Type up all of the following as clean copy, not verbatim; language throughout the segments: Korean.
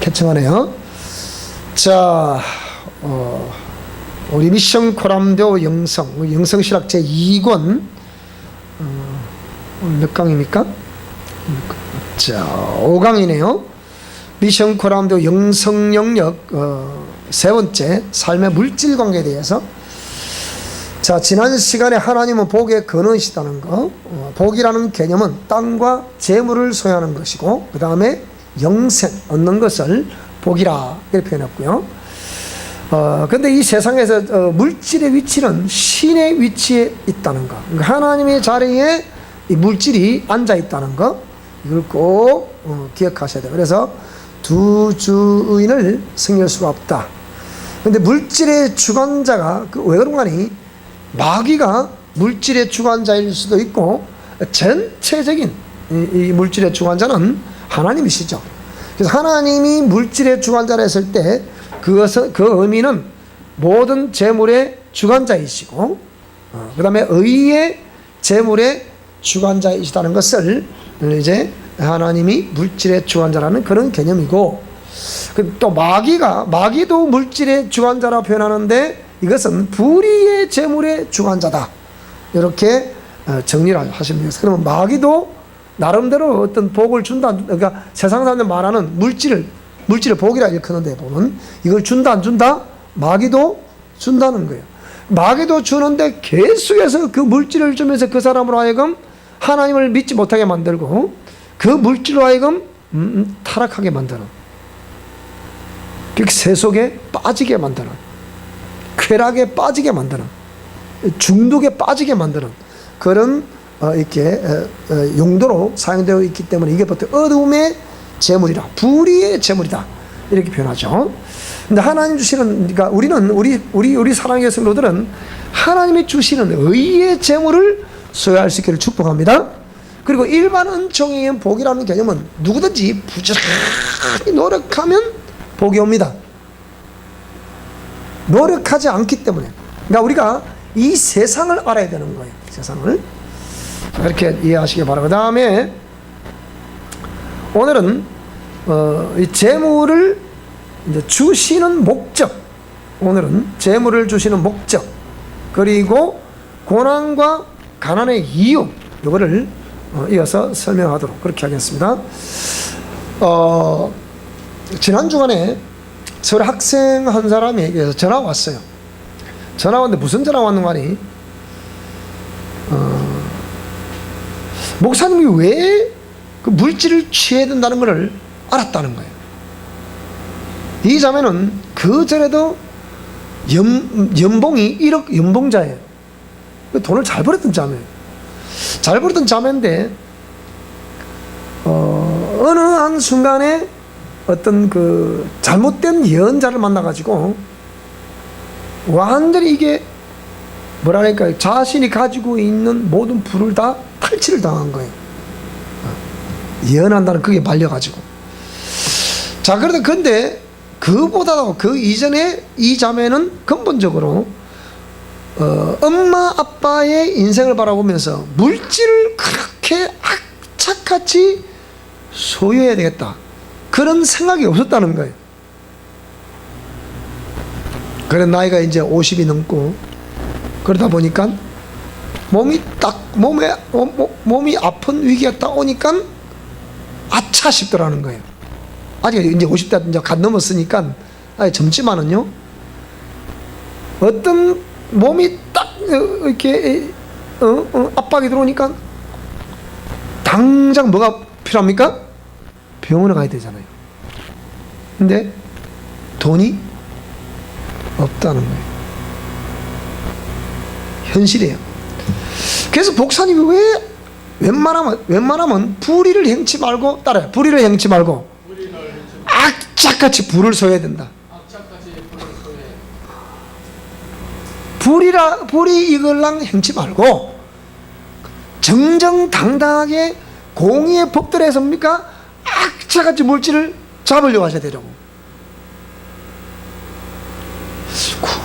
쾌청하네요. 자, 우리 미션 코람데오 영성실학 제2권 몇 강입니까? 자, 5강이네요. 미션 코람데오 영성 영역 세 번째 삶의 물질 관계에 대해서. 자, 지난 시간에 하나님은 복의 근원이시다는 거, 복이라는 개념은 땅과 재물을 소유하는 것이고, 그 다음에 영생, 얻는 것을 복이라 이렇게 표현했고요. 근데 이 세상에서 물질의 위치는 신의 위치에 있다는 거, 그러니까 하나님의 자리에 이 물질이 앉아 있다는 거, 이걸 꼭 기억하셔야 돼요. 그래서 두 주인을 승리할 수가 없다. 근데 물질의 주관자가 왜 그런가니, 마귀가 물질의 주관자일 수도 있고, 전체적인 이 물질의 주관자는 하나님이시죠. 그래서 하나님이 물질의 주관자라 했을 때 그 의미는 모든 재물의 주관자이시고, 그 다음에 의의 재물의 주관자이시다는 것을 이제 하나님이 물질의 주관자라는 그런 개념이고, 또 마귀도 물질의 주관자라 표현하는데 이것은 불의의 재물의 주관자다, 이렇게 정리를 하시면 되겠습니다. 그러면 마귀도 나름대로 어떤 복을 준다, 그러니까 세상 사람들 말하는 물질을 복이라 일컫는데 보면 이걸 준다 안 준다? 마귀도 준다는 거예요. 마귀도 주는데 계속해서 그 물질을 주면서 그 사람으로 하여금 하나님을 믿지 못하게 만들고, 그 물질로 하여금 타락하게 만드는, 세속에 빠지게 만드는, 쾌락에 빠지게 만드는, 중독에 빠지게 만드는 그런 이렇게 용도로 사용되어 있기 때문에 이게 보통 어둠의 재물이라, 불의의 재물이다, 이렇게 표현하죠. 근데 하나님 주시는, 그러니까 우리 사랑의 성도들은 하나님이 주시는 의의 재물을 소유할 수 있기를 축복합니다. 그리고 일반 은총의 복이라는 개념은 누구든지 부지런히 노력하면 복이 옵니다. 노력하지 않기 때문에. 그러니까 우리가 이 세상을 알아야 되는 거예요. 세상을. 이렇게 이해하시기 바라고. 그 다음에 오늘은 이 재물을 이제 주시는 목적, 오늘은 재물을 주시는 목적, 그리고 고난과 가난의 이유, 이거를 이어서 설명하도록 그렇게 하겠습니다. 지난 주간에 서울 학생 한 사람에게서 전화가 왔어요. 전화가 왔는데 무슨 전화가 왔는가 하니, 목사님이 왜 그 물질을 취해야 된다는 것을 알았다는 거예요. 이 자매는 그 전에도 연봉이 1억 연봉자예요. 돈을 잘 벌었던 자매예요. 잘 벌었던 자매인데 어느 한 순간에 어떤 그 잘못된 예언자를 만나가지고 완전히 이게 뭐랄까, 자신이 가지고 있는 모든 부를 다 탈취를 당한 거예요. 예언한다는 그게 말려가지고. 자, 그런데 근데 그보다도 그 이전에 이 자매는 근본적으로 엄마 아빠의 인생을 바라보면서 물질을 그렇게 악착같이 소유해야 되겠다, 그런 생각이 없었다는 거예요. 그래, 나이가 이제 50이 넘고 그러다 보니까 몸이 아픈 위기가 딱 오니까 아차 싶더라는 거예요. 아직 이제 50대 이제 갓 넘었으니까 젊지만은요, 어떤 몸이 딱 이렇게 압박이 들어오니까 당장 뭐가 필요합니까? 병원에 가야 되잖아요. 근데 돈이 없다는 거예요. 현실이에요. 그래서 목사님이 왜 웬만하면 불의를 행치 말고, 따라요. 불의를 행치 말고 악착같이 불을 소유해야 된다. 불의 이걸랑 행치 말고 정정당당하게 공의의 법들에서 뭡니까? 악착같이 물질을 잡으려고 하셔야 되려고.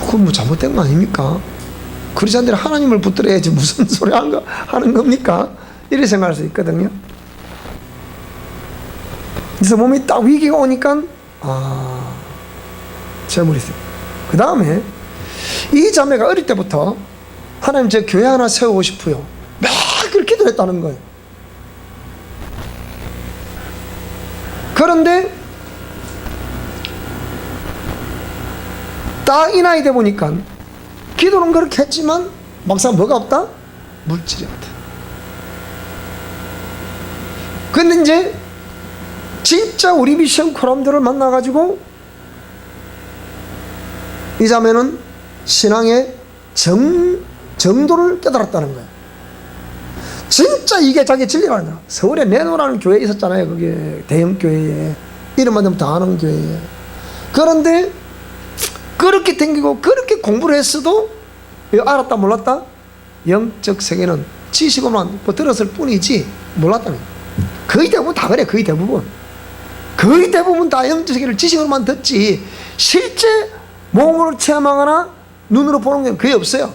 그건 뭐 잘못된 거 아닙니까? 그러지 않으면 하나님을 붙들어야지 무슨 소리 하는 겁니까? 이렇게 생각할 수 있거든요. 그래서 몸이 딱 위기가 오니까 재물이 있어요. 그 다음에 이 자매가 어릴 때부터 하나님 제 교회 하나 세우고 싶어요. 막 그렇게 기도했다는 거예요. 그런데 딱 이 나이 돼 보니까 기도는 그렇게 했지만 막상 뭐가 없다? 물질이 없다. 근데 이제 진짜 우리 미션 코람들을 만나가지고 이 자매는 신앙의 정도를 깨달았다는 거예요. 진짜 이게 자기 진리라는 거야. 서울에 내노라는 교회 있었잖아요. 그게 대형 교회에 이름만 되면 다 아는 교회에. 그런데 그렇게 댕기고 그렇게 공부를 했어도 알았다 몰랐다? 영적 세계는 지식으로만 뭐 들었을 뿐이지 몰랐다는 거예요. 거의 대부분 다 그래. 거의 대부분 다 영적 세계를 지식으로만 듣지 실제 몸으로 체험하거나 눈으로 보는 게 거의 없어요.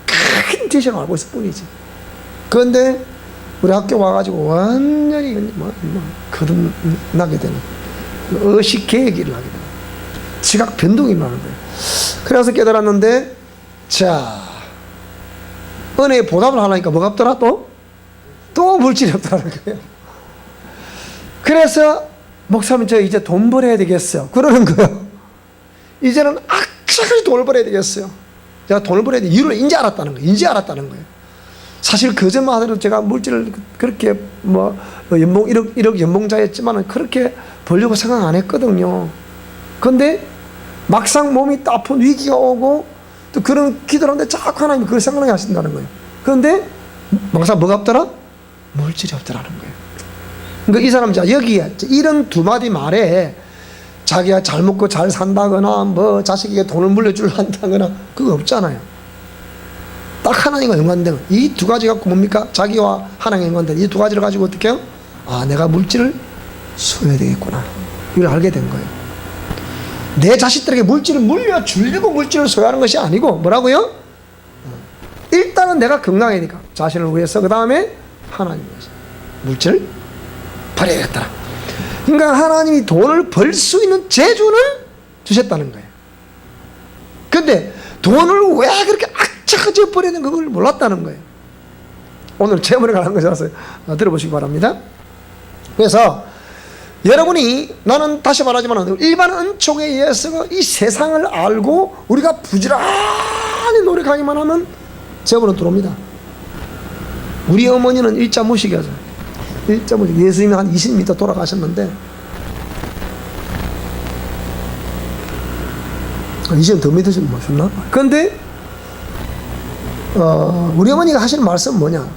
큰 지식을 알고 있을 뿐이지. 그런데 우리 학교 와가지고 완전히 거듭나게 되는 의식 계획이 일어나게 되는 지각 변동이 일어나는 거예요. 그래서 깨달았는데 자 은혜의 보답을 하려니까 뭐가 없더라? 또 물질이 없더라는 거예요. 그래서 목사님 저 이제 돈 벌어야 되겠어요. 그러는 거예요. 이제는 악착같이 돈을 벌어야 되겠어요. 제가 돈을 벌어야 돼. 이유를 이제 알았다는 거예요. 사실 그전만 하더라도 제가 물질을 그렇게 뭐 연봉 1억 연봉자였지만은 그렇게 벌려고 생각 안 했거든요. 근데 막상 몸이 아픈 위기가 오고 또 그런 기도를 하는데 자꾸 하나님이 그걸 생각나게 하신다는 거예요. 그런데 막상 뭐가 없더라? 물질이 없더라는 거예요. 그러니까 이 사람 여기에 이런 두 마디 말에 자기가 잘 먹고 잘 산다거나 뭐 자식에게 돈을 물려주려 한다거나 그거 없잖아요. 딱 하나님과 연관된 이 두 가지 갖고 뭡니까? 자기와 하나님과 연관된 이 두 가지를 가지고 어떻게 해요? 내가 물질을 소유해야 되겠구나. 이걸 알게 된 거예요. 내 자식들에게 물질을 물려주려고 물질을 소유하는 것이 아니고 뭐라고요? 일단은 내가 건강해니까 자신을 위해서 그 다음에 하나님 위해서 물질을 버려야겠다. 그러니까 하나님이 돈을 벌 수 있는 재주는 주셨다는 거예요. 근데 돈을 왜 그렇게 악착같이 버리는 그걸 몰랐다는 거예요. 오늘 재물에 관한 것이라서 들어보시기 바랍니다. 그래서 여러분이 나는 다시 말하지만 일반 은총에 의해서 이 세상을 알고 우리가 부지런히 노력하기만 하면 재물은 들어옵니다. 우리 어머니는 일자 무식이었어요. 일자 무식. 예수님이 한 20m 돌아가셨는데 20m 더 믿으시면 모셨나? 그런데 우리 어머니가 하시는 말씀은 뭐냐?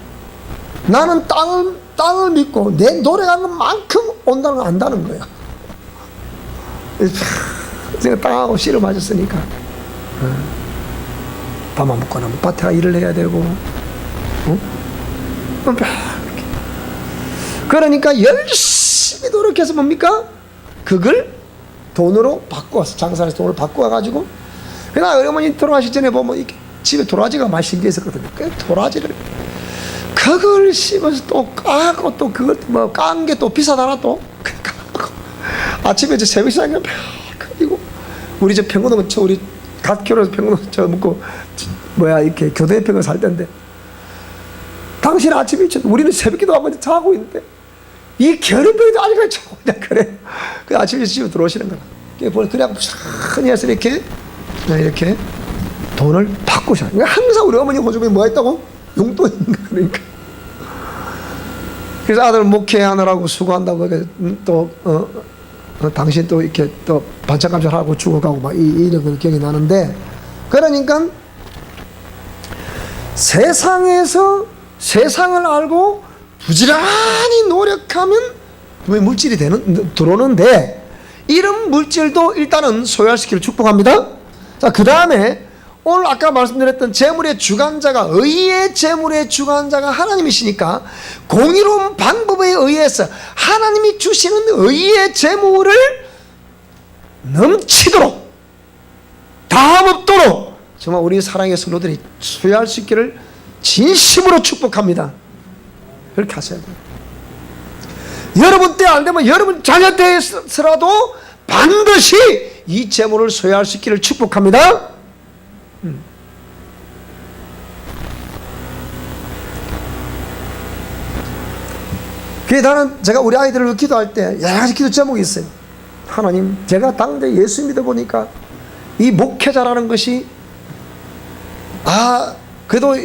나는 땅을 믿고 내 노력하는 것만큼 온다는 걸 안다는 거야. 제가 땅하고 씨를 맞았으니까 밥만 먹고 나면 밭에 가 일을 해야 되고 그러니까 열심히 노력해서 뭡니까? 그걸 돈으로 바꿔서 장사해서 돈을 바꿔가지고 그날 어머니 돌아가시기 전에 보면 이렇게 집에 도라지가 많이 심겨 있었거든요. 그 도라지를 그걸 씹어서 또 까고 또 그걸 뭐 깐 게 또 비싸다나 또 아침에 저 새벽 시장에 그리고 우리 저 평균은 우리 갓 결혼해서 평균은 저 먹고 이렇게 교대평을 살 때인데 당신 아침에 우리는 새벽기도 하고 자고 있는데 이 결혼병도 아직까지 자고 그냥 그래. 그 아침에 집에 들어오시는 거야. 그래갖고 편히 해서 이렇게 돈을 바꾸셔. 그러니까 항상 우리 어머니 호주머니 뭐 했다고? 용돈인가 그러니까. 그래서 아들 목회하느라고 수고한다고 또 당신 또 이렇게 또 반찬 감사하고 죽어가고 막 이런 기억이 나는데 그러니까 세상에서 세상을 알고 부지런히 노력하면 물질이 들어오는데 이런 물질도 일단은 소유시키를 축복합니다. 자, 그 다음에 오늘 아까 말씀드렸던 재물의 주관자가 의의 재물의 주관자가 하나님이시니까 공의로운 방법에 의해서 하나님이 주시는 의의 재물을 넘치도록 다함없도록 정말 우리 사랑의 성도들이 소유할 수 있기를 진심으로 축복합니다. 그렇게 하셔야 돼요. 여러분 때 안 되면 여러분 자녀 때에서라도 반드시 이 재물을 소유할 수 있기를 축복합니다. 그래서 나는 제가 우리 아이들을 기도할 때 여러 가지 기도 제목이 있어요. 하나님, 제가 당대 예수 믿어보니까 이 목회자라는 것이 그래도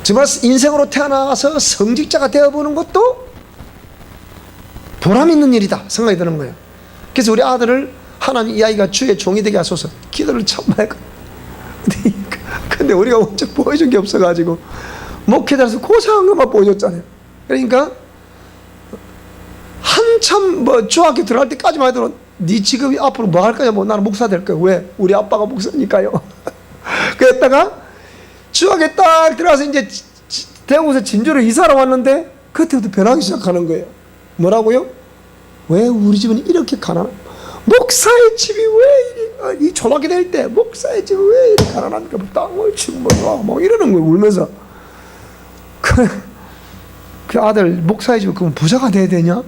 정말 인생으로 태어나서 성직자가 되어보는 것도 보람 있는 일이다 생각이 드는 거예요. 그래서 우리 아들을 하나님, 이 아이가 주의 종이 되게 하소서 기도를 참 많이 근데 우리가 먼저 보여준 게 없어가지고 목회자라서 고생한 것만 보여줬잖아요. 그러니까 한참 중학교 들어갈 때까지만 해도 네 직업이 앞으로 뭐 할 거냐, 나는 목사 될 거야. 왜? 우리 아빠가 목사니까요. 그랬다가 중학교 딱 들어가서 이제 대구에서 진주로 이사를 왔는데 그때부터 변하기 시작하는 거예요. 뭐라고요? 왜 우리 집은 이렇게 가난한, 목사의 집이 왜 이 초등학교 될 때 목사의 집이 왜 이렇게 가난한가, 땅을 치고 뭐 이러는 거예요, 울면서. 그 아들 목사의 집은 그럼 부자가 돼야 되냐?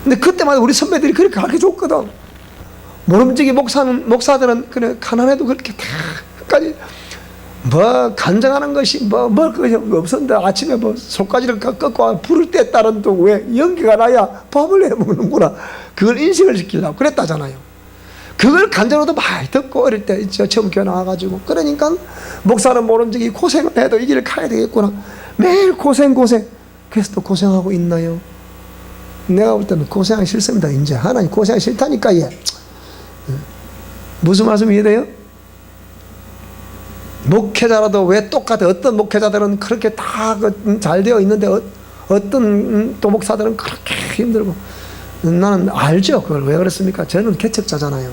근데 그때마다 우리 선배들이 그렇게 가르쳐 줬거든. 모름지기 목사들은 그래 가난해도 그렇게 다까지 간증하는 것이 먹을 것이 없었는데 아침에 속가지를 꺾고 불을 때 따른 또 왜 연기가 나야 밥을 해 먹는구나, 그걸 인식을 시키려고 그랬다잖아요. 그걸 간증으로도 많이 듣고 어릴 때 처음 교회 나와가지고, 그러니까 목사는 모름지기 고생을 해도 이 길을 가야 되겠구나, 매일 고생. 그래서 또 고생하고 있나요? 내가 볼 때는 고생하기 싫습니다. 이제 하나님 고생하기 싫다니까. 무슨 말씀 이해돼요? 목회자라도 왜 똑같아? 어떤 목회자들은 그렇게 다 잘 되어 있는데 어떤 또 목사들은 그렇게 힘들고. 나는 알죠, 그걸. 왜 그렇습니까? 저는 개척자잖아요.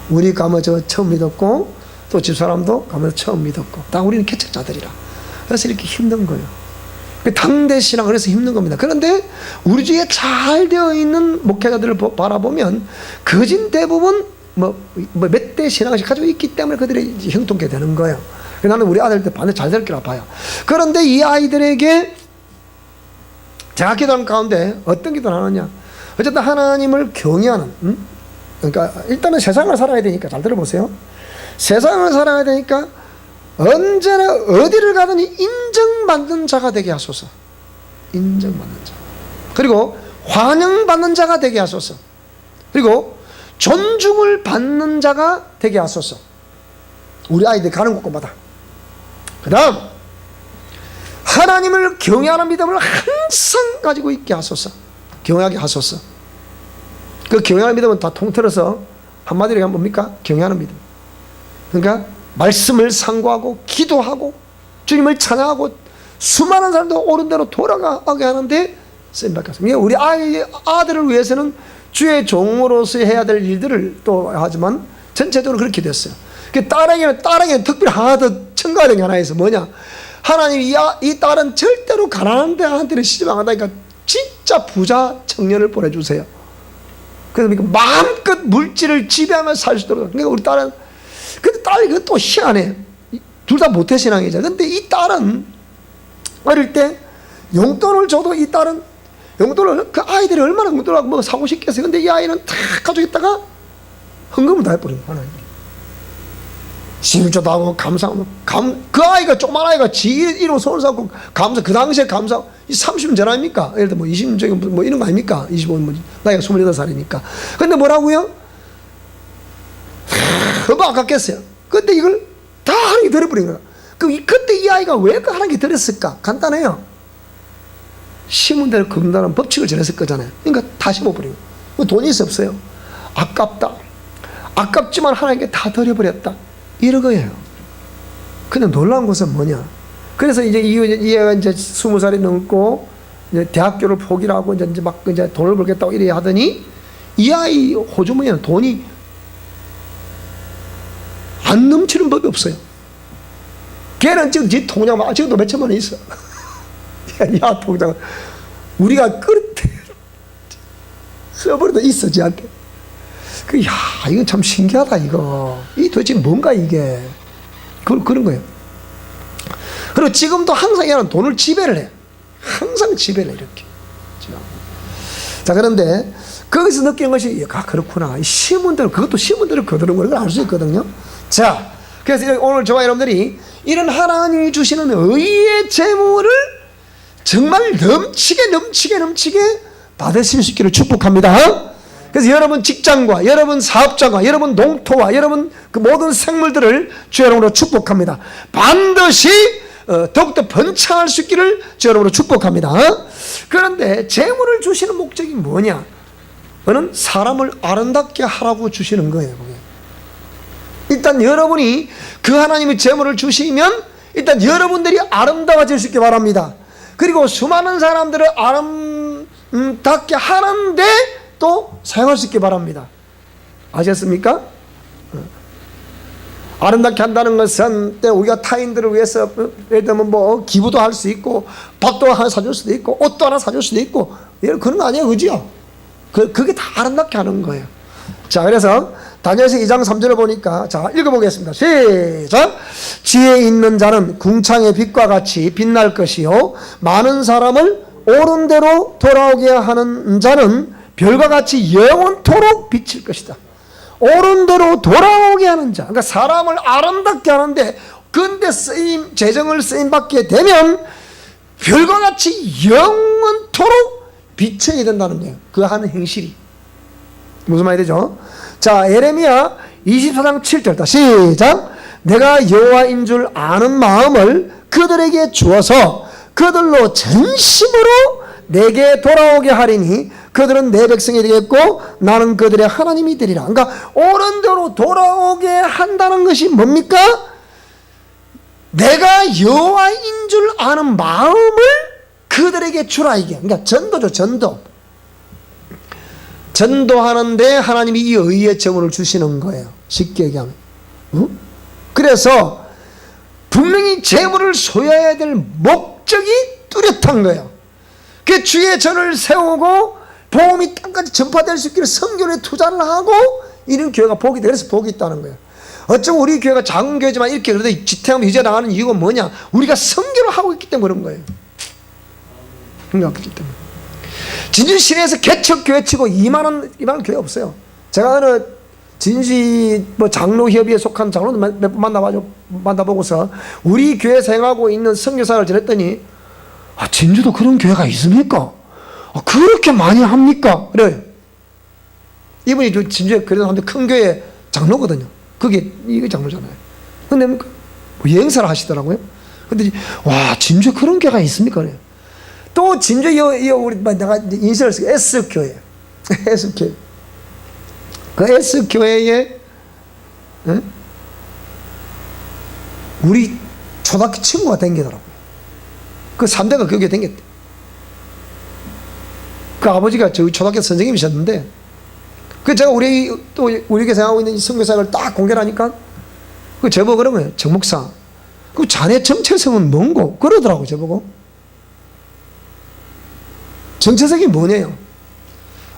우리 가면서 처음 믿었고 또 집사람도 가면서 처음 믿었고 다 우리는 개척자들이라. 그래서 이렇게 힘든 거예요. 당대 신앙, 그래서 힘든 겁니다. 그런데 우리 주위에 잘 되어 있는 목회자들을 바라보면 거진 대부분 몇 대 신앙을 가지고 있기 때문에 그들이 형통케 되는 거예요. 나는 우리 아들들 반드시 잘 될 거라 봐요. 그런데 이 아이들에게 제가 기도하는 가운데 어떤 기도를 하느냐, 어쨌든 하나님을 경외하는, 그러니까 일단은 세상을 살아야 되니까, 잘 들어보세요. 세상을 살아야 되니까 언제나 어디를 가든지 인정받는 자가 되게 하소서. 인정받는 자. 그리고 환영받는 자가 되게 하소서. 그리고 존중을 받는 자가 되게 하소서. 우리 아이들 가는 곳마다. 그 다음, 하나님을 경외하는 믿음을 항상 가지고 있게 하소서. 경외하게 하소서. 그 경외하는 믿음은 다 통틀어서 한마디로 얘기하면 뭡니까? 경외하는 믿음. 그러니까 말씀을 상고하고 기도하고 주님을 찬양하고 수많은 사람도 옳은 대로 돌아가게 하는데 쓰임받게 하소서. 우리 아들을 위해서는 주의 종으로서 해야 될 일들을 또 하지만 전체적으로 그렇게 됐어요. 딸에게는 특별히 하나 더 첨가된 게 하나 있어. 뭐냐? 하나님, 이 딸은 절대로 가난한 데한테는 시집 안 간다니까 진짜 부자 청년을 보내주세요. 그래서 마음껏 물질을 지배하면서 살 수 있도록. 그러니까 우리 딸은, 근데 딸이 또 희한해. 둘 다 모태신앙이죠. 근데 이 딸은 어릴 때 용돈을 줘도 이 딸은 용돈을, 그 아이들이 얼마나 용돈을 사고 싶겠어요. 근데 이 아이는 다 가지고 있다가 헌금을 다 해버린 거야. 심조도 하고 감사하고, 그 아이가, 조그만 아이가 지 이름 손을 잡고 감사, 그 당시에 감사, 30년 전 아닙니까? 예를 들어 20년 전에 이런 거 아닙니까? 25년, 나이가 28살이니까. 근데 뭐라고요? 너무 아깝겠어요. 근데 이걸 다 하나님께 드려버린 거야. 그때 이 아이가 왜 그 하나님께 드렸을까? 간단해요. 심은 대로 거둔다는 법칙을 전했을 거잖아요. 그러니까 다 심어버린 거예요. 돈이 없어요. 아깝다. 아깝지만 하나님께 다 드려버렸다. 이런 거예요. 근데 놀라운 것은 뭐냐? 그래서 이제 이 애가 이제 20살이 넘고 이제 대학교를 포기를 하고 이제 돈을 벌겠다고 이래 하더니 이 아이 호주머니에는 돈이 안 넘치는 법이 없어요. 걔는 지금 지 통장 지금도 몇 천만 원 있어. 야, 통장 우리가 그렇게 써버려도 있어 지한테. 이건 참 신기하다, 이거. 이 도대체 뭔가, 이게. 그런 거예요. 그리고 지금도 항상 얘는 돈을 지배를 해. 항상 지배를 해, 이렇게. 자, 그런데 거기서 느끼는 것이 그렇구나. 심은 대로, 그것도 심은 대로 거두는 걸 알 수 있거든요. 자, 그래서 오늘 저와 여러분들이 이런 하나님이 주시는 의의 재물을 정말 넘치게 받으실 수 있기를 축복합니다. 그래서 여러분 직장과 여러분 사업장과 여러분 농토와 여러분 그 모든 생물들을 주 여러분으로 축복합니다. 반드시 더욱더 번창할 수 있기를 주 여러분으로 축복합니다. 그런데 재물을 주시는 목적이 뭐냐? 그는 사람을 아름답게 하라고 주시는 거예요. 일단 여러분이 그 하나님의 재물을 주시면 일단 여러분들이 아름다워질 수 있게 바랍니다. 그리고 수많은 사람들을 아름답게 하는데 또 사용할 수 있게 바랍니다. 아셨습니까? 아름답게 한다는 것은 우리가 타인들을 위해서 예를 들면 뭐 기부도 할 수 있고 밥도 하나 사줄 수도 있고 옷도 하나 사줄 수도 있고 그런 거 아니에요, 그죠? 그게 다 아름답게 하는 거예요. 자, 그래서 다니엘서 2장 3절을 보니까 자, 읽어보겠습니다. 시작. 지혜 있는 자는 궁창의 빛과 같이 빛날 것이요 많은 사람을 옳은 대로 돌아오게 하는 자는 별과 같이 영원토록 비칠 것이다. 옳은 대로 돌아오게 하는 자, 그러니까 사람을 아름답게 하는데 근데 재정을 쓰임받게 되면 별과 같이 영원토록 비춰야 된다는 거예요. 그 하는 행실이 무슨 말이 되죠? 자, 예레미야 24장 7절 시작. 내가 여호와인 줄 아는 마음을 그들에게 주어서 그들로 전심으로 내게 돌아오게 하리니 그들은 내 백성이 되겠고 나는 그들의 하나님이 되리라. 그러니까 옳은 대로 돌아오게 한다는 것이 뭡니까? 내가 여호와인 줄 아는 마음을 그들에게 주라, 이게. 그러니까 전도죠, 전도. 전도하는데 하나님이 이 의의 재물을 주시는 거예요. 쉽게 얘기하면. 그래서 분명히 재물을 소유해야 될 목적이 뚜렷한 거예요. 그 주의 전을 세우고 복음이 땅까지 전파될 수 있기를 선교에 투자를 하고 이런 교회가 복이 돼. 그래서 복이 있다는 거예요. 어쩌면 우리 교회가 작은 교회지만 이렇게 그래도 지태하면 이제 나가는 이유가 뭐냐? 우리가 선교를 하고 있기 때문에 그런 거예요. 그렇기 때문에. 진주 시내에서 개척교회 치고 2만원 교회 없어요. 제가 어느 진시 뭐 장로협의회 속한 장로도 몇 번 만나보고서 우리 교회 생하고 있는 선교사를 전했더니 진주도 그런 교회가 있습니까? 그렇게 많이 합니까? 그래요. 이분이 진주에 그래도 큰 교회 장로거든요. 그게 이게 장로잖아요. 근데 뭐 여행사를 하시더라고요. 근데 와, 진주에 그런 교회가 있습니까? 그래요. 또 진주에 우리 내가 인쇄를 쓰고 S교회, S교회. 그 S교회에 우리 초등학교 친구가 댕기더라고요. 그 3대가 그 교회 댕겼대. 그 아버지가 저희 초등학교 선생님이셨는데, 그 제가 우리 교회 생각하고 있는 선교사를 딱 공개를 하니까, 그 저보고 그런 거예요. 정 목사, 그 자네 정체성은 뭔고? 그러더라고요, 저보고. 정체성이 뭐냐요?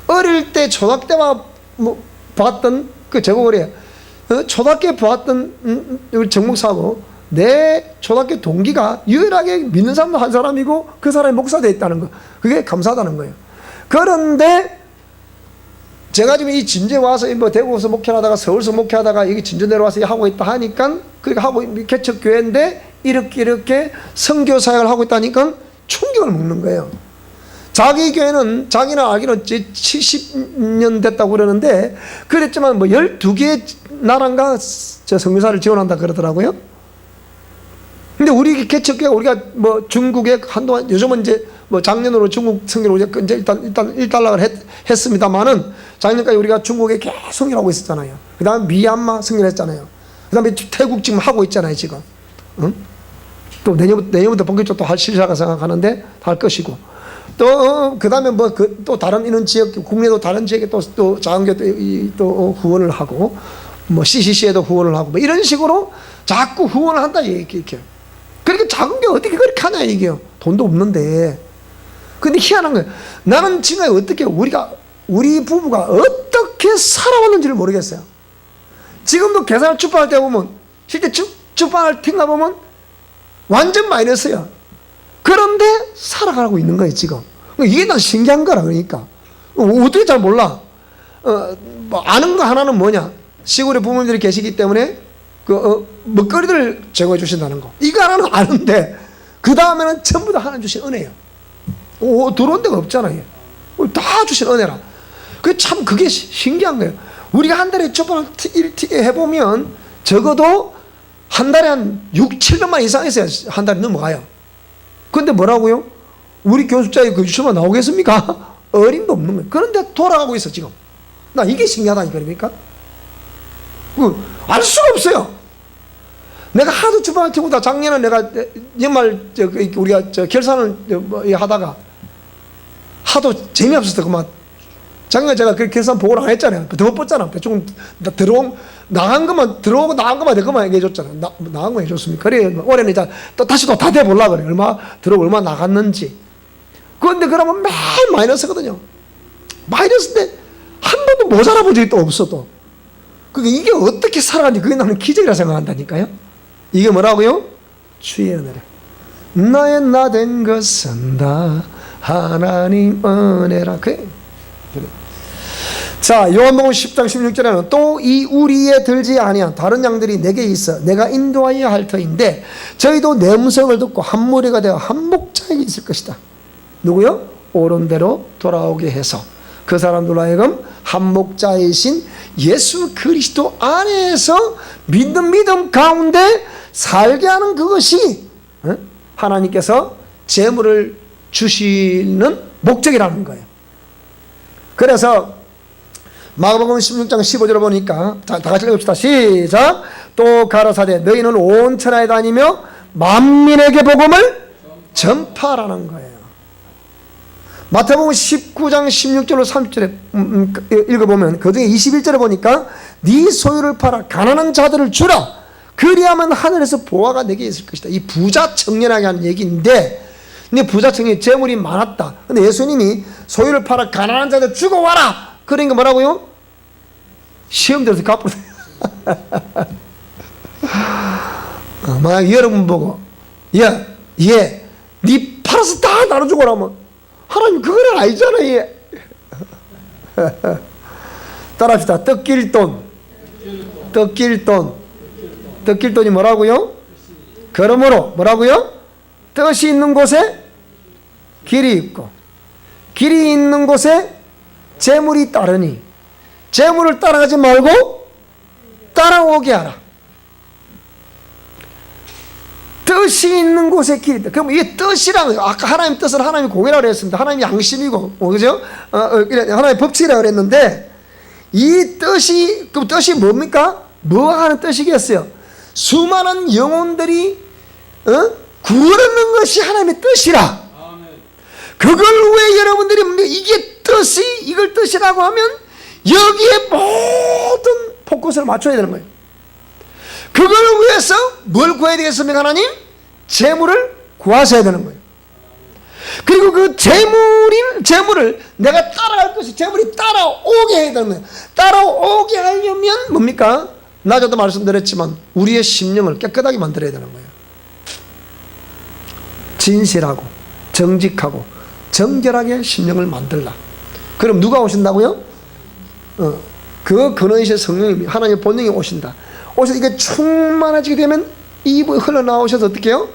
어릴 때 초등학교 때만 뭐 봤던, 그 저보고 그래요. 초등학교 보았던 우리 정 목사하고 내 초등학교 동기가 유일하게 믿는 사람도 한 사람이고 그 사람이 목사 되어 있다는 거, 그게 감사하다는 거예요. 그런데 제가 지금 이 진주에 와서 뭐 대구에서 목회하다가 서울서 목회하다가 여기 진주 내려와서 하고 있다 하니까, 그러니까 하고 개척교회인데 이렇게 선교 사역을 하고 있다니까 충격을 먹는 거예요. 자기 교회는 자기는 알기로는 70년 됐다고 그러는데, 그랬지만 뭐 12개의 나라인가 저 선교사를 지원한다 그러더라고요. 근데 우리 개척교회, 우리가 뭐 중국에 한동안, 요즘은 이제 뭐 작년으로 중국 선교를 이제 일단 일단락을 했습니다만은 작년까지 우리가 중국에 계속 일하고 있었잖아요. 그 다음에 미얀마 선교를 했잖아요. 그 다음에 태국 지금 하고 있잖아요, 지금. 응? 또 내년부터 본격적으로 또 할 시작을 생각하는데 할 것이고. 또 그 다음에 뭐 또 다른 이런 지역, 국내도 다른 지역에 또 작은 교회 또 후원을 하고, 뭐 CCC에도 후원을 하고, 뭐 이런 식으로 자꾸 후원을 한다, 이렇게. 그러니까 작은 게 어떻게 그렇게 하냐, 이게요. 돈도 없는데. 근데 희한한 거예요. 나는 지금 어떻게 우리 부부가 어떻게 살아왔는지를 모르겠어요. 지금도 계산을 출판할 때 보면, 실제 출판할 때 보면 완전 마이너스야. 그런데 살아가고 있는 거예요, 지금. 이게 난 신기한 거라, 그러니까. 어떻게 잘 몰라. 뭐 아는 거 하나는 뭐냐? 시골에 부모님들이 계시기 때문에 먹거리를 제공해 주신다는 거. 이거 하나는 아는데 그 다음에는 전부 다 하나님 주신 은혜예요. 들어온 데가 없잖아요. 다 주신 은혜라. 그게 신기한 거예요. 우리가 한 달에 저번에 해보면 적어도 한 달에 한 6, 700만 이상 있어야 한 달에 넘어가요. 근데 뭐라고요? 우리 교수자의 그 유치원 나오겠습니까? 어림도 없는 거예요. 그런데 돌아가고 있어 지금. 나 이게 신기하다니까. 그러니까 알 수가 없어요. 내가 하도 주방을 튀고다 작년에 내가 연말 우리가 결산을 하다가 하도 재미없어서 그만 작년에 제가 그 결산 보고를 안 했잖아요. 더 뻗잖아. 대충 나간 것만 들어오고 나간 것만 내 것만 얘기해줬잖아. 나간 거 해줬습니까? 그래 올해는 이제 또 다시 또 다 돼보려고 그래. 얼마 들어오고 얼마 나갔는지. 그런데 그러면 매일 마이너스거든요. 마이너스인데 한 번도 모자라 본 적이 또 없어 또. 그게 이게 어떻게 살아가는지 그게 나는 기적이라 생각한다니까요. 이게 뭐라고요? 주의 은혜래. 나의 나 된 것은 다 하나님 은혜라. 그래. 자, 요한복음 10장 16절에는 또 이 우리에 들지 아니한 다른 양들이 내게 있어 내가 인도하여야 할 터인데 저희도 내 음성을 듣고 한 무리가 되어 한 목자에게 있을 것이다. 누구요? 옳은 대로 돌아오게 해서 그 사람들로 하여금 한 목자이신 예수 그리스도 안에서 믿음 가운데 살게 하는 그것이 하나님께서 재물을 주시는 목적이라는 거예요. 그래서 마가복음 16장 15절을 보니까 다 같이 읽읍시다. 시작. 또 가라사대 너희는 온 천하에 다니며 만민에게 복음을 전파라는 거예요. 마태복음 19장 16절로 30절에 읽어보면 그중에 21절에 보니까 네 소유를 팔아 가난한 자들을 주라. 그리하면 하늘에서 보화가 내게 있을 것이다. 이 부자 청년에게 하는 얘기인데 근데 부자 청년이 재물이 많았다. 근데 예수님이 소유를 팔아 가난한 자들 주고 와라. 그러니까 뭐라고요? 시험 들어서 갚으세요. 만약 여러분 보고 네 팔아서 다 나눠주고 라면 하나님 그거는 아니잖아. 얘. 따라합시다. 떡길돈이 뭐라고요? 그러므로 뭐라고요? 뜻이 있는 곳에 길이 있고 길이 있는 곳에 재물이 따르니 재물을 따라가지 말고 따라오게 하라. 뜻이 있는 곳에 길이 있다. 그럼 이게 뜻이라는 거예요. 아까 하나님 뜻을 하나님이 공이라고 했습니다. 하나님이 양심이고 그죠? 하나님의 법칙이라고 그랬는데 이 뜻이 그 뜻이 뭡니까? 뭐 하는 뜻이겠어요? 수많은 영혼들이 구원하는 것이 하나님의 뜻이라. 그걸 왜 여러분들이 이게 뜻이 이걸 뜻이라고 하면 여기에 모든 포커스를 맞춰야 되는 거예요. 그걸 위해서 뭘 구해야 되겠습니까? 하나님? 재물을 구하셔야 되는 거예요. 그리고 그 재물을 내가 따라갈 것이 재물이 따라오게 해야 되는 거예요. 따라오게 하려면 뭡니까? 낮에도 말씀드렸지만 우리의 심령을 깨끗하게 만들어야 되는 거예요. 진실하고 정직하고 정결하게 심령을 만들라. 그럼 누가 오신다고요? 그 근원이신 성령님이 하나님의 본능이 오신다. 오셔서 이게 충만해지게 되면 이분이 흘러나오셔서 어떻게 해요?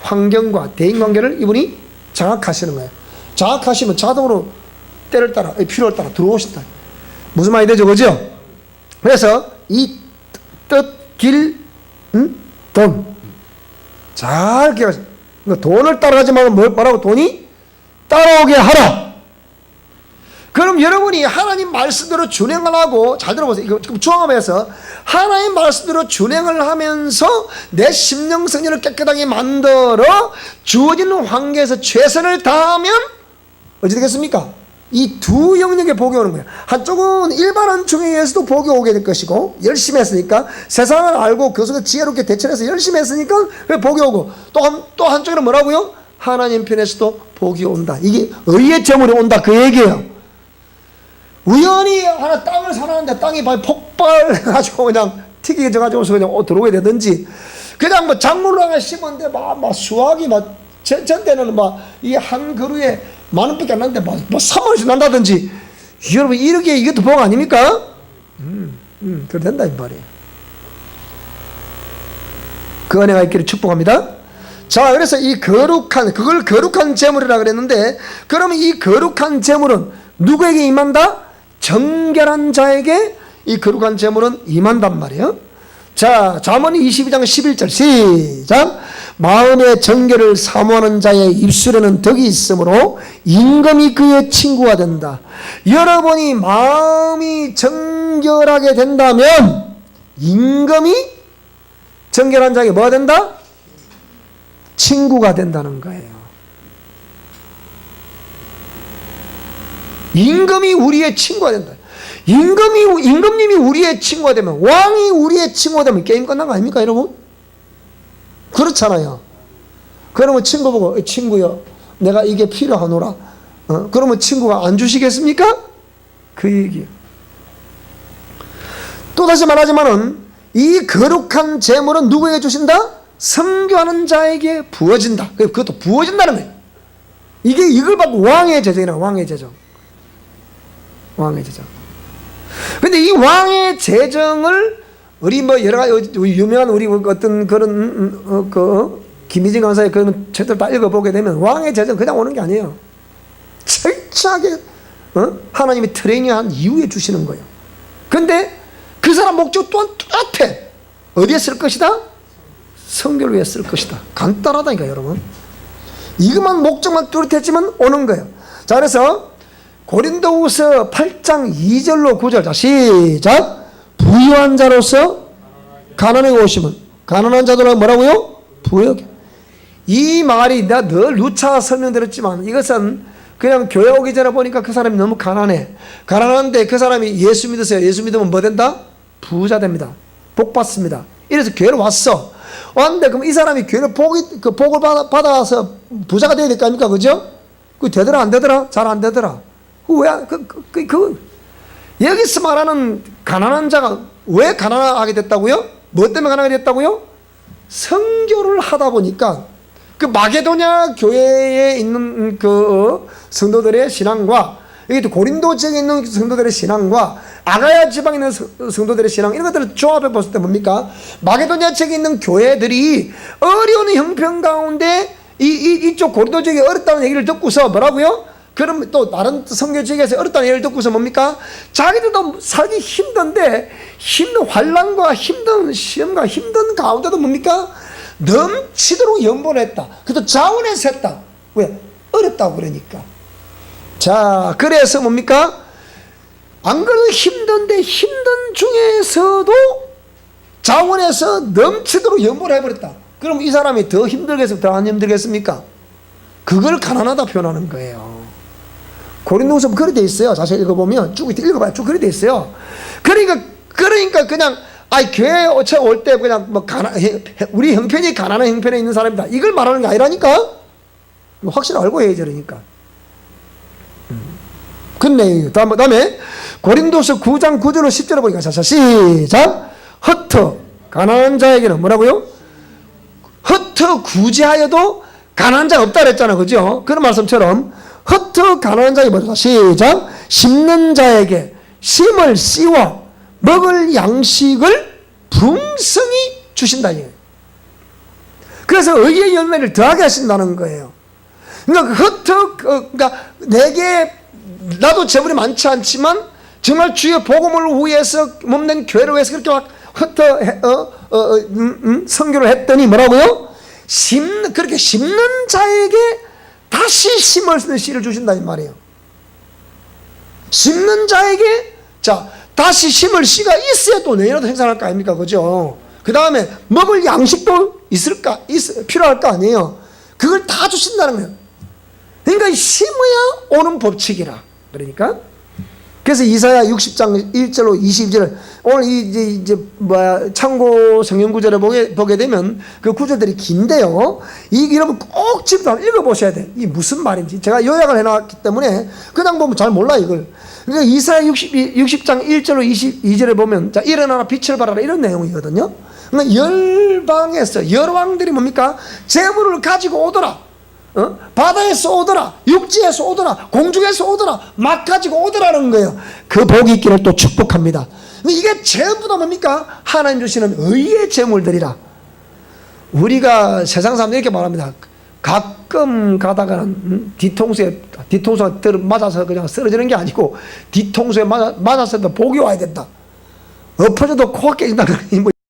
환경과 대인관계를 이분이 장악하시는 거예요. 장악하시면 자동으로 때를 따라 필요를 따라 들어오신다. 무슨 말이 되죠? 그죠? 그래서 이 뜻, 길, 돈 잘 기억하세요. 돈을 따라가지 말고 뭐라고? 돈이 따라오게 하라. 그럼 여러분이 하나님 말씀대로 준행을 하고 잘 들어보세요. 이거 지금 종합해서 하나님 말씀대로 준행을 하면서 내 심령 성전을 깨끗하게 만들어 주어지는 환경에서 최선을 다하면 어찌 되겠습니까? 이 두 영역에 복이 오는 거예요. 한쪽은 일반한 중에서도 복이 오게 될 것이고 열심히 했으니까 세상을 알고 그 속에 지혜롭게 대처해서 열심히 했으니까 복이 오고 또 한쪽에는 뭐라고요? 하나님 편에서도 복이 온다. 이게 의의 재물이 온다 그 얘기예요. 우연히 하나 땅을 사놨는데 땅이 폭발해가지고 그냥 튀겨져가지고서 그냥 들어오게 되든지 그냥 뭐 작물로 하나 심었는데 막 수확이 전 때는 이 한 그루에 10,000원밖에 안 났는데 3만원씩 난다든지 여러분 이렇게 이것도 복 아닙니까? 그래 된다 이 말이에요. 그 은혜가 있기를 축복합니다. 자, 그래서 이 거룩한, 그걸 거룩한 제물이라 그랬는데, 그러면 이 거룩한 제물은 누구에게 임한다? 정결한 자에게 이 거룩한 제물은 임한단 말이에요. 자, 잠언 22장 11절 시작. 마음의 정결을 사모하는 자의 입술에는 덕이 있으므로 임금이 그의 친구가 된다. 여러분이 마음이 정결하게 된다면 임금이 정결한 자에게 뭐가 된다? 친구가 된다는 거예요. 임금이 우리의 친구가 된다. 임금님이 우리의 친구가 되면, 왕이 우리의 친구가 되면 게임 끝난 거 아닙니까, 여러분? 그렇잖아요. 그러면 친구 보고, 친구요, 내가 이게 필요하노라. 그러면 친구가 안 주시겠습니까? 그 얘기예요. 또다시 말하지만은, 이 거룩한 제물은 누구에게 주신다? 선교하는 자에게 부어진다. 그것도 부어진다는 거예요. 이걸 받고 왕의 제정이라, 왕의 제정. 왕의 제정. 근데 이 왕의 제정을 우리 뭐 여러 가지 유명한 우리 어떤 그런 김희진 강사의 그런 책들 다 읽어보게 되면 왕의 제정 그냥 오는 게 아니에요. 철저하게 하나님이 트레이닝한 이후에 주시는 거예요. 근데 그 사람 목적 또한 똑같아. 어디에 쓸 것이다? 성교를 위해 쓸 것이다. 간단하다니까 여러분. 이것만 목적만 뚜렷했지만 오는 거예요. 자, 그래서 고린도후서 8장 2절로 9절. 자, 시작. 부유한 자로서 가난하게 오시면 가난한 자들은 뭐라고요? 부여게. 이 말이 내가 늘 누차 설명드렸지만 이것은 그냥 교회 오기 전에 보니까 그 사람이 너무 가난해. 가난한데 그 사람이 예수 믿으세요. 예수 믿으면 뭐 된다? 부자 됩니다. 복 받습니다. 이래서 교회를 왔는데 그럼 이 사람이 교회를 복을 받아서 부자가 돼야 될 거 아닙니까? 그죠? 그 되더라 안 되더라? 잘 안 되더라. 여기서 말하는 가난한 자가 왜 가난하게 됐다고요? 뭐 때문에 가난하게 됐다고요? 선교를 하다 보니까 그 마게도냐 교회에 있는 그 성도들의 신앙과 여기 또 고린도 지역에 있는 성도들의 신앙과 아가야 지방에 있는 성도들의 신앙 이런 것들을 조합해 봤을 때 뭡니까? 마게도냐 지역에 있는 교회들이 어려운 형편 가운데 이쪽 고린도 지역이 어렵다는 얘기를 듣고서 뭐라고요? 그럼 또 다른 선교 지역에서 어렵다는 얘기를 듣고서 뭡니까? 자기들도 살기 힘든데 힘든 환난과 힘든 시험과 힘든 가운데도 뭡니까? 넘치도록 연보를 했다. 그것도 자원해서 했다. 왜? 어렵다고 그러니까. 자, 그래서 뭡니까? 안 그래도 힘든데 힘든 중에서도 자원해서 넘치도록 연보를 해버렸다. 그럼 이 사람이 더 힘들겠습니까? 더 안 힘들겠습니까? 그걸 가난하다 표현하는 거예요. 고린도후서 그렇게 돼 있어요. 자세히 읽어보면 쭉 읽어봐요. 쭉 그렇게 돼 있어요. 그러니까 그냥 교회 올 때 그냥 뭐 우리 형편이 가난한 형편에 있는 사람이다. 이걸 말하는 게 아니라니까. 확실히 알고 해야지 그러니까. 그 내용이에요. 다음에 고린도서 9장 9절로 10절을 보니까 자 시작. 허터 가난한 자에게는 뭐라고요? 허터 구제하여도 가난한 자가 없다 그랬잖아. 그죠? 그런 말씀처럼 허터 가난한 자에게 뭐다? 시작. 심는 자에게 심을 씌워 먹을 양식을 풍성히 주신다. 그래서 의의 열매를 더하게 하신다는 거예요. 그러니까 그러니까 내게 나도 재물이 많지 않지만 정말 주의 복음을 위해서 몸낸 교회를 위해서 그렇게 막 선교를 했더니 뭐라고요? 그렇게 심는 자에게 다시 심을 수 있는 씨를 주신다 이 말이에요. 심는 자에게 다시 심을 씨가 있어야 또 내년에도 생산할 거 아닙니까? 그죠? 그 다음에 먹을 양식도 필요할 거 아니에요. 그걸 다 주신다는 거예요. 그러니까 심어야 오는 법칙이라. 그러니까 그래서 이사야 60장 1절로 22절 오늘 이제 참고 성경 구절을 보게 되면 그 구절들이 긴데요. 여러분 꼭 집도 한번 읽어보셔야 돼. 이 무슨 말인지 제가 요약을 해놨기 때문에 그냥 보면 잘 몰라 이걸. 그러니까 이사야 60장 1절로 22절에 보면 자 일어나라 빛을 발하라 이런 내용이거든요. 그러니까 열방에서 열왕들이 뭡니까? 재물을 가지고 오더라. 바다에서 오더라, 육지에서 오더라, 공중에서 오더라, 막 가지고 오더라는 거예요. 그 복이 있기를 또 축복합니다. 이게 전부 다 뭡니까? 하나님 주시는 의의 제물들이라. 우리가 세상 사람들 이렇게 말합니다. 가끔 가다가는 뒤통수가 맞아서 그냥 쓰러지는 게 아니고 뒤통수에 맞았어도 복이 와야 된다. 엎어져도 코가 깨진다. 뭐